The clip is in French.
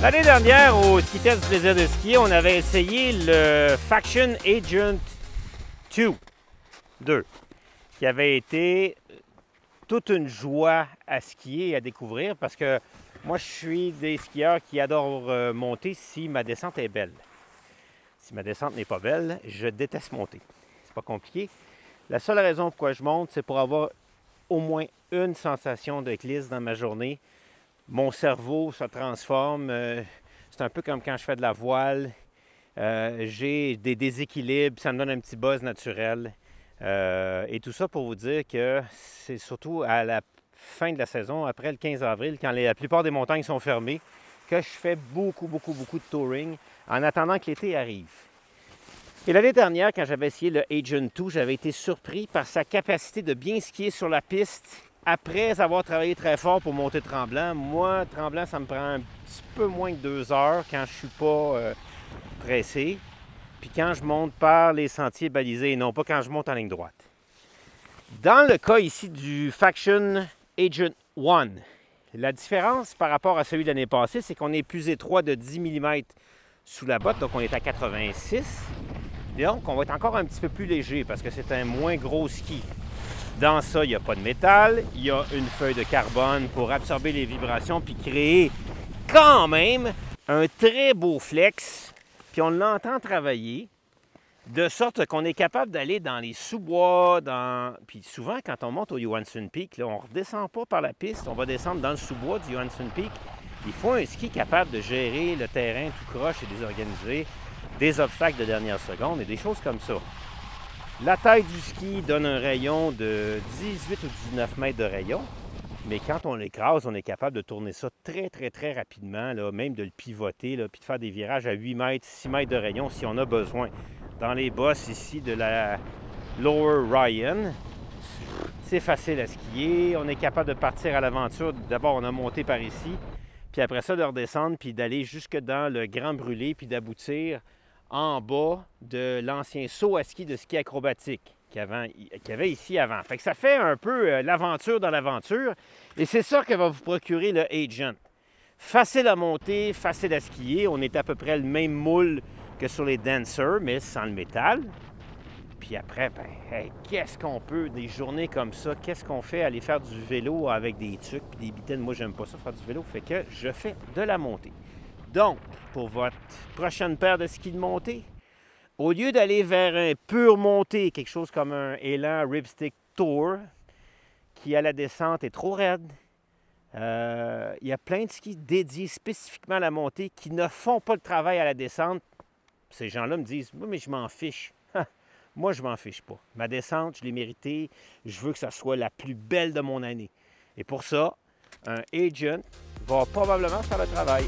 L'année dernière, au Ski Test du plaisir de skier, on avait essayé le Faction Agent 2, qui avait été toute une joie à skier et à découvrir parce que moi, je suis des skieurs qui adorent monter si ma descente est belle. Si ma descente n'est pas belle, je déteste monter. C'est pas compliqué. La seule raison pourquoi je monte, c'est pour avoir au moins une sensation de glisse dans ma journée. Mon cerveau se transforme. C'est un peu comme quand je fais de la voile. J'ai des déséquilibres, ça me donne un petit buzz naturel. Et tout ça pour vous dire que c'est surtout à la fin de la saison, après le 15 avril, quand la plupart des montagnes sont fermées, que je fais beaucoup de touring en attendant que l'été arrive. Et l'année dernière, quand j'avais essayé le Agent 2, j'avais été surpris par sa capacité de bien skier sur la piste après avoir travaillé très fort pour monter Tremblant. Moi, Tremblant, ça me prend un petit peu moins de 2 heures quand je ne suis pas pressé. Puis quand je monte par les sentiers balisés et non pas quand je monte en ligne droite. Dans le cas ici du Faction Agent 1, la différence par rapport à celui de l'année passée, c'est qu'on est plus étroit de 10 mm sous la botte, donc on est à 86. Et donc, on va être encore un petit peu plus léger parce que c'est un moins gros ski. Dans ça, il n'y a pas de métal, il y a une feuille de carbone pour absorber les vibrations puis créer quand même un très beau flex. Puis on l'entend travailler de sorte qu'on est capable d'aller dans les sous-bois. Puis souvent, quand on monte au Johansson Peak, là, on ne redescend pas par la piste, on va descendre dans le sous-bois du Johansson Peak. Il faut un ski capable de gérer le terrain tout croche et désorganisé, des obstacles de dernière seconde et des choses comme ça. La taille du ski donne un rayon de 18 ou 19 mètres de rayon, mais quand on l'écrase, on est capable de tourner ça très rapidement, là, même de le pivoter, là, puis de faire des virages à 8 mètres, 6 mètres de rayon si on a besoin. Dans les bosses ici de la Lower Ryan, c'est facile à skier, on est capable de partir à l'aventure. D'abord, on a monté par ici, puis après ça, de redescendre, puis d'aller jusque dans le Grand Brûlé, puis d'aboutir en bas de l'ancien saut à ski de ski acrobatique qu'il y avait ici avant. Fait que ça fait un peu l'aventure dans l'aventure. Et c'est ça que va vous procurer le Agent. Facile à monter, facile à skier. On est à peu près le même moule que sur les Dancers, mais sans le métal. Puis après, ben, hey, qu'est-ce qu'on peut, des journées comme ça, qu'est-ce qu'on fait? Aller faire du vélo avec des tucs et des bitaines. Moi, j'aime pas ça, faire du vélo. Fait que je fais de la montée. Donc, pour votre prochaine paire de skis de montée, au lieu d'aller vers un pur montée, quelque chose comme un Elan Ripstick Tour, qui à la descente est trop raide, il y a plein de skis dédiés spécifiquement à la montée qui ne font pas le travail à la descente. Ces gens-là me disent « Oui, mais je m'en fiche. » Moi, je m'en fiche pas. Ma descente, je l'ai méritée. Je veux que ça soit la plus belle de mon année. Et pour ça, un Agent va probablement faire le travail.